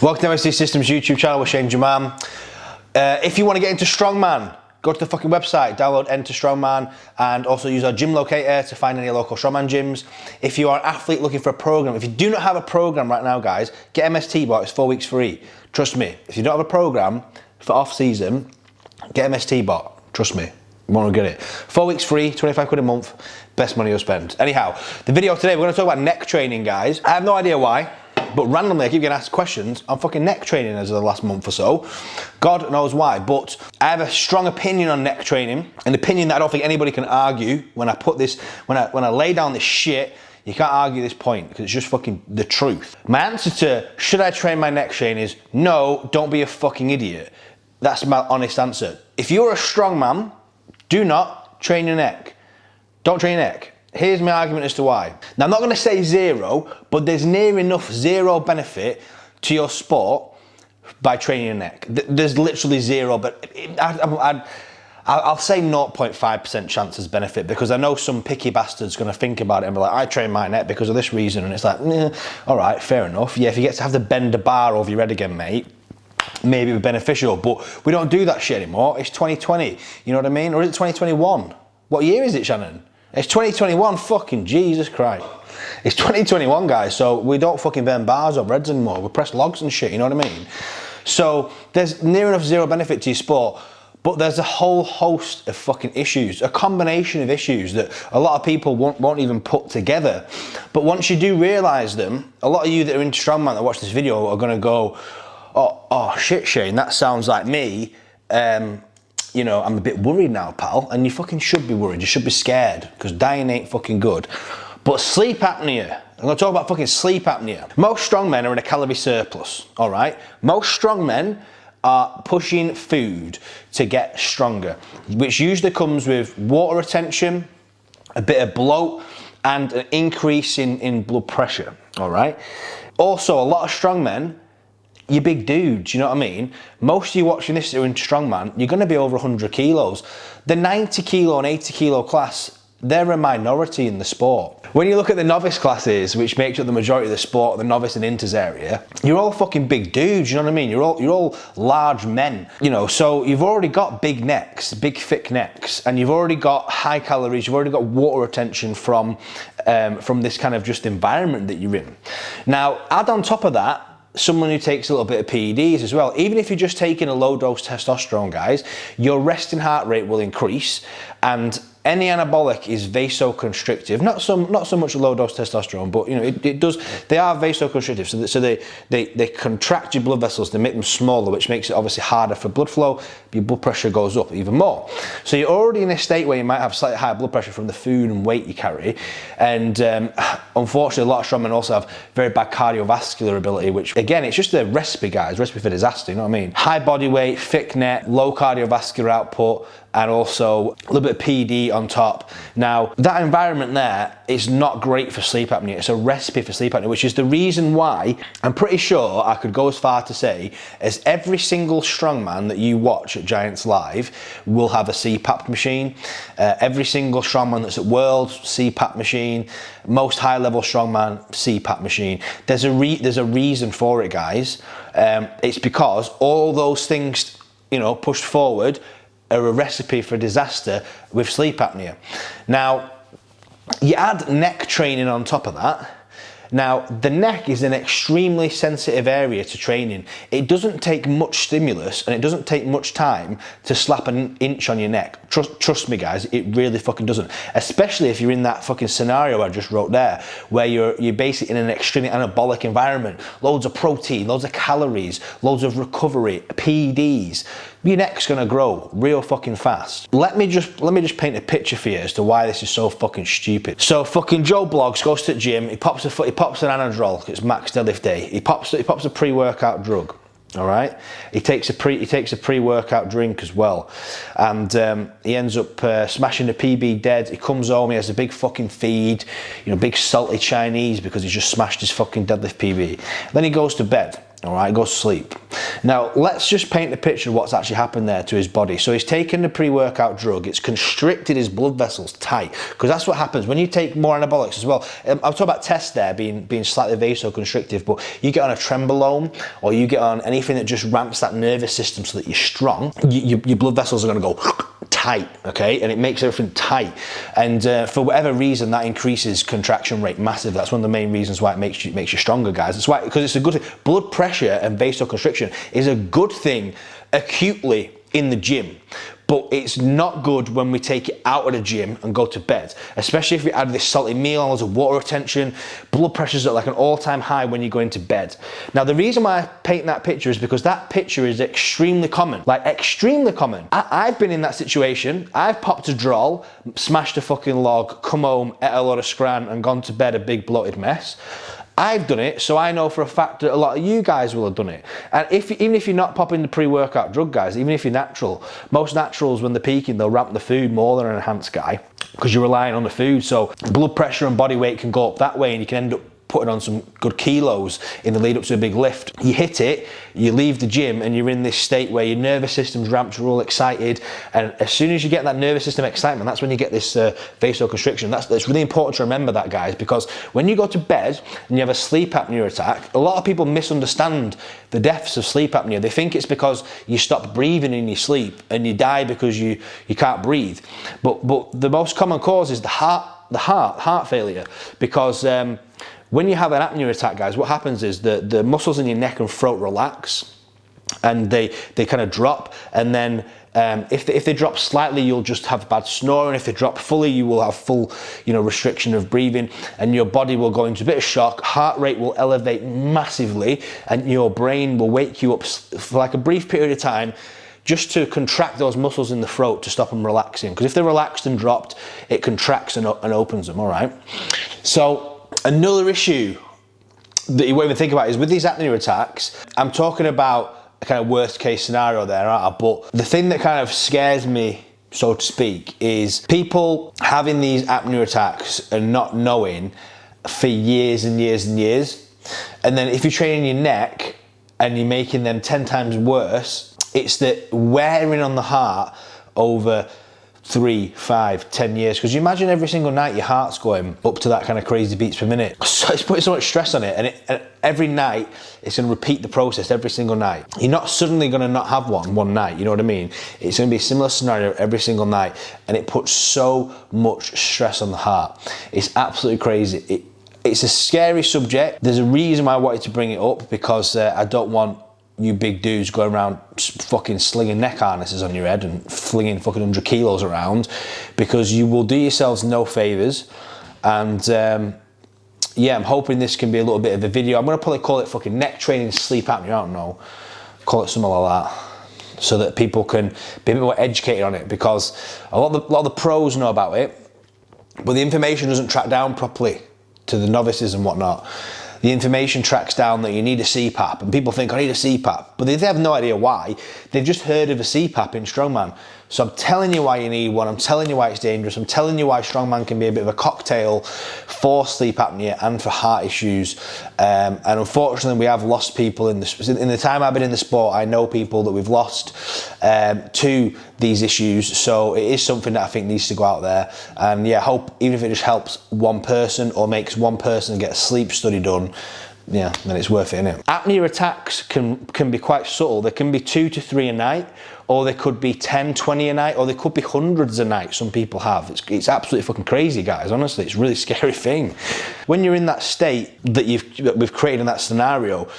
Welcome to MSD Systems YouTube channel with Shane Jamam. If you want to get into Strongman, go to the fucking website, download Enter Strongman, and also use our gym locator to find any local Strongman gyms. If you are an athlete looking for a program, if you do not have a program right now, guys, get MST Bot. It's 4 weeks free. Trust me. If you don't have a program for off season, get MST Bot. Trust me. You won't regret it. 4 weeks free, 25 quid a month. Best money you'll spend. Anyhow, the video today, we're going to talk about neck training, guys. I have no idea why, but randomly I keep getting asked questions on fucking neck training as of the last month or so. God knows why, but I have a strong opinion on neck training, an opinion that I don't think anybody can argue when I put this, when I lay down this shit. You can't argue this point because it's just fucking the truth. My answer to should I train my neck train is no, don't be a fucking idiot. That's my honest answer. If you're a strong man, do not train your neck. Don't train your neck. Here's my argument as to why. Now, I'm not going to say zero, but there's near enough zero benefit to your sport by training your neck. There's literally zero, but I'll say 0.5% chances benefit, because I know some picky bastard's going to think about it and be like, I train my neck because of this reason, and it's like, all right, fair enough. Yeah, if you get to have to bend a bar over your head again, mate, maybe it'd be beneficial, but we don't do that shit anymore. It's 2020, you know what I mean? Or is it 2021? What year is it, Shannon? It's 2021, fucking Jesus Christ. It's 2021, guys, so we don't fucking bend bars over heads anymore. We press logs and shit, you know what I mean? So there's near enough zero benefit to your sport, but there's a whole host of fucking issues, a combination of issues that a lot of people won't even put together. But once you do realise them, a lot of you that are into Strongman that watch this video are gonna go, oh shit, Shane, that sounds like me. You know, I'm a bit worried now, pal. And you fucking should be worried. You should be scared, because dying ain't fucking good. But sleep apnea. I'm gonna talk about fucking sleep apnea. Most strongmen are in a calorie surplus, all right? Most strongmen are pushing food to get stronger, which usually comes with water retention, a bit of bloat, and an increase in blood pressure, all right? Also, a lot of strongmen, you're big dudes, you know what I mean? Most of you watching this who are in Strongman, you're gonna be over 100 kilos. The 90 kilo and 80 kilo class, they're a minority in the sport. When you look at the novice classes, which makes up the majority of the sport, the novice and inters area, you're all fucking big dudes, you know what I mean? You're all large men, you know, so you've already got big necks, big thick necks, and you've already got high calories, you've already got water retention from this kind of just environment that you're in. Now, add on top of that, someone who takes a little bit of PEDs as well. Even if you're just taking a low dose testosterone, guys, your resting heart rate will increase, and any anabolic is vasoconstrictive. Not so much low dose testosterone, but you know it does. They are vasoconstrictive, so they contract your blood vessels, they make them smaller, which makes it obviously harder for blood flow. Your blood pressure goes up even more. So you're already in a state where you might have slightly higher blood pressure from the food and weight you carry, and unfortunately, a lot of strongmen also have very bad cardiovascular ability, which again, it's just a recipe, guys, recipe for disaster. You know what I mean? High body weight, thick neck, low cardiovascular output, and also a little bit of PD on top. Now, that environment there is not great for sleep apnea. It's a recipe for sleep apnea, which is the reason why I'm pretty sure I could go as far to say as every single strongman that you watch at Giants Live will have a CPAP machine. Every single strongman that's at Worlds, CPAP machine. Most high-level strongman, CPAP machine. There's a reason for it, guys. It's because all those things, you know, pushed forward are a recipe for disaster with sleep apnea. Now, you add neck training on top of that. Now, the neck is an extremely sensitive area to training. It doesn't take much stimulus and it doesn't take much time to slap an inch on your neck. Trust me, guys, it really fucking doesn't. Especially if you're in that fucking scenario I just wrote there, where you're basically in an extremely anabolic environment. Loads of protein, loads of calories, loads of recovery, PEDs. Your neck's gonna grow real fucking fast. Let me just paint a picture for you as to why this is so fucking stupid. So fucking Joe Bloggs goes to the gym, he pops an Anadrol, it's max deadlift day. He pops a pre-workout drug. All right, he takes a pre-workout drink as well, and he ends up smashing the PB dead. He comes home, he has a big fucking feed, you know, big salty Chinese, because he's just smashed his fucking deadlift PB. Then he goes to bed. All right, goes to sleep. Now, let's just paint the picture of what's actually happened there to his body. So he's taken the pre-workout drug, it's constricted his blood vessels tight, because that's what happens when you take more anabolics as well. I'll talk about tests there being slightly vasoconstrictive, but you get on a trenbolone or you get on anything that just ramps that nervous system so that you're strong, your blood vessels are going to go tight, okay, and it makes everything tight, and for whatever reason that increases contraction rate massively. That's one of the main reasons why it makes you stronger, guys. That's why, because it's a good thing. Blood pressure and vasoconstriction is a good thing acutely in the gym, but it's not good when we take it out of the gym and go to bed, especially if we add this salty meal, loads of water retention. Blood pressure's at like an all-time high when you're going to bed. Now, the reason why I paint that picture is because that picture is extremely common, like extremely common. I've been in that situation. I've popped a droll, smashed a fucking log, come home, ate a lot of scran and gone to bed a big bloated mess. I've done it, so I know for a fact that a lot of you guys will have done it. And even if you're not popping the pre-workout drug, guys, even if you're natural, most naturals, when they're peaking, they'll ramp the food more than an enhanced guy, because you're relying on the food. So blood pressure and body weight can go up that way, and you can end up putting on some good kilos in the lead up to a big lift. You hit it, you leave the gym, and you're in this state where your nervous system's ramped, you're all excited, and as soon as you get that nervous system excitement, that's when you get this vasoconstriction. That's really important to remember that, guys, because when you go to bed and you have a sleep apnea attack, a lot of people misunderstand the deaths of sleep apnea. They think it's because you stop breathing in your sleep and you die because you can't breathe. But the most common cause is the heart failure, because when you have an apnea attack, guys, what happens is the muscles in your neck and throat relax, and they kind of drop, and then if they drop slightly, you'll just have bad snoring. If they drop fully, you will have full, restriction of breathing, and your body will go into a bit of shock. Heart rate will elevate massively, and your brain will wake you up for like a brief period of time, just to contract those muscles in the throat to stop them relaxing. Because if they're relaxed and dropped, it contracts and opens them. All right. So another issue that you won't even think about is with these apnea attacks. I'm talking about a kind of worst case scenario there, aren't I? But the thing that kind of scares me, so to speak, is people having these apnea attacks and not knowing for years and years and years. And then if you're training your neck and you're making them 10 times worse, it's the wearing on the heart over 3, 5, 10 years. Because you imagine every single night your heart's going up to that kind of crazy beats per minute. So it's putting so much stress on it, and every night it's going to repeat the process every single night. You're not suddenly going to not have one night, you know what I mean? It's going to be a similar scenario every single night, and it puts so much stress on the heart. It's absolutely crazy. It's a scary subject. There's a reason why I wanted to bring it up, because I don't want you big dudes going around fucking slinging neck harnesses on your head and flinging fucking 100 kilos around, because you will do yourselves no favors. And yeah, I'm hoping this can be a little bit of a video. I'm gonna probably call it fucking neck training sleep apnea, I don't know, call it something like that, so that people can be a bit more educated on it, because a lot of the pros know about it, but the information doesn't track down properly to the novices and whatnot. The information tracks down that you need a CPAP, and people think, I need a CPAP, but they have no idea why. They've just heard of a CPAP in Strongman. So I'm telling you why you need one. I'm telling you why it's dangerous. I'm telling you why Strongman can be a bit of a cocktail for sleep apnea and for heart issues. And unfortunately, we have lost people in the time I've been in the sport. I know people that we've lost to these issues. So it is something that I think needs to go out there. And yeah, I hope even if it just helps one person or makes one person get a sleep study done, yeah, then it's worth it, innit? Apnea attacks can be quite subtle. There can be 2 to 3 a night, or there could be 10, 20 a night, or there could be hundreds a night some people have. It's absolutely fucking crazy, guys, honestly. It's a really scary thing. When you're in that state that we've created in that scenario,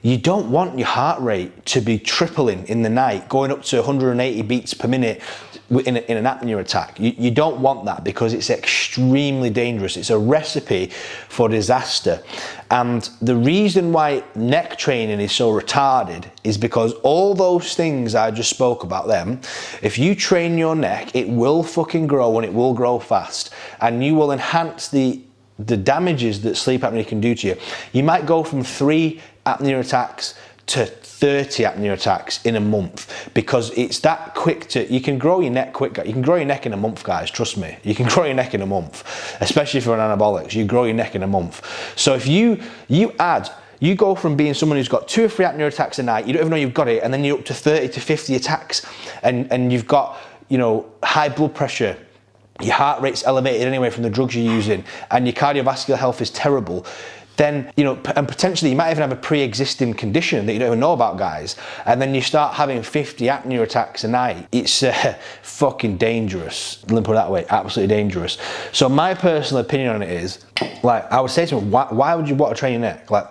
you don't want your heart rate to be tripling in the night, going up to 180 beats per minute in an apnea attack. You don't want that, because it's extremely dangerous. It's a recipe for disaster. And the reason why neck training is so retarded is because all those things I just spoke about them, if you train your neck, it will fucking grow, and it will grow fast, and you will enhance the damages that sleep apnea can do to you. You might go from 3 apnea attacks to 30 apnea attacks in a month, because it's that quick you can grow your neck quick. You can grow your neck in a month, guys, trust me. You can grow your neck in a month, especially if you're on anabolics. You grow your neck in a month. So if you add You go from being someone who's got 2 or 3 apnea attacks a night, you don't even know you've got it, and then you're up to 30 to 50 attacks, and you've got, you know, high blood pressure, your heart rate's elevated anyway from the drugs you're using, and your cardiovascular health is terrible, then, you know, and potentially you might even have a pre-existing condition that you don't even know about, guys, and then you start having 50 apnea attacks a night. It's fucking dangerous. Let me put it that way, absolutely dangerous. So my personal opinion on it is, like, I would say to them, why would you want to train your neck? Like,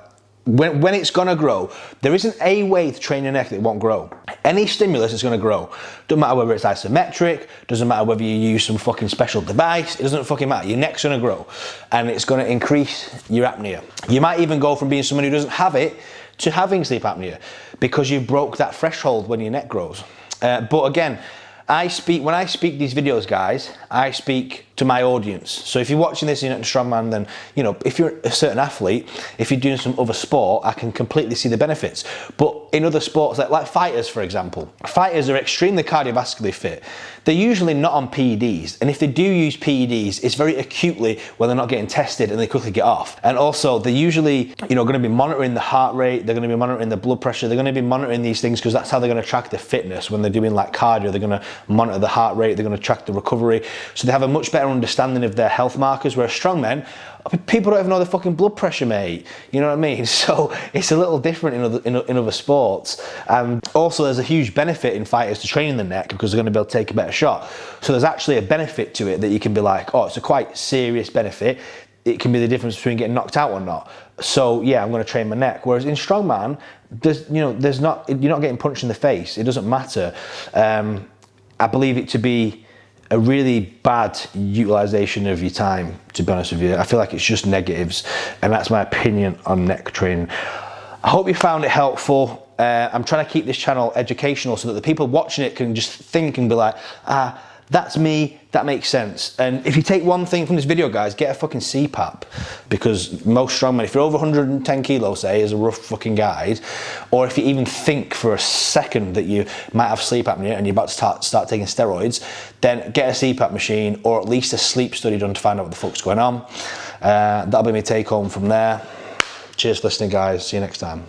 when it's gonna grow, there isn't a way to train your neck that it won't grow. Any stimulus is gonna grow. Doesn't matter whether it's isometric, doesn't matter whether you use some fucking special device, it doesn't fucking matter. Your neck's gonna grow and it's gonna increase your apnea. You might even go from being someone who doesn't have it to having sleep apnea because you broke that threshold when your neck grows. But again, when I speak these videos, guys, I speak to my audience. So if you're watching this and you're not a strongman, then, you know, if you're a certain athlete, if you're doing some other sport, I can completely see the benefits. But in other sports, like fighters, for example, fighters are extremely cardiovascularly fit. They're usually not on PEDs. And if they do use PEDs, it's very acutely when they're not getting tested and they quickly get off. And also they're usually, you know, going to be monitoring the heart rate. They're going to be monitoring the blood pressure. They're going to be monitoring these things because that's how they're going to track their fitness. When they're doing like cardio, they're going to monitor the heart rate. They're going to track the recovery. So they have a much better understanding of their health markers, whereas strongmen, people don't even know their fucking blood pressure, mate. You know what I mean? So it's a little different in other sports. Also, there's a huge benefit in fighters to training the neck because they're going to be able to take a better shot. So there's actually a benefit to it that you can be like, oh, it's a quite serious benefit. It can be the difference between getting knocked out or not. So yeah, I'm going to train my neck. Whereas in strongman, you're not getting punched in the face. It doesn't matter. I believe it to be a really bad utilization of your time, to be honest with you. I feel like it's just negatives, and that's my opinion on neck training. I hope you found it helpful. I'm trying to keep this channel educational so that the people watching it can just think and be like, that's me, that makes sense. And if you take one thing from this video, guys, get a fucking CPAP, because most strongmen, if you're over 110 kilos, say, is a rough fucking guide, or if you even think for a second that you might have sleep apnea and you're about to start taking steroids, then get a CPAP machine or at least a sleep study done to find out what the fuck's going on. That'll be my take home from there. Cheers for listening, guys. See you next time.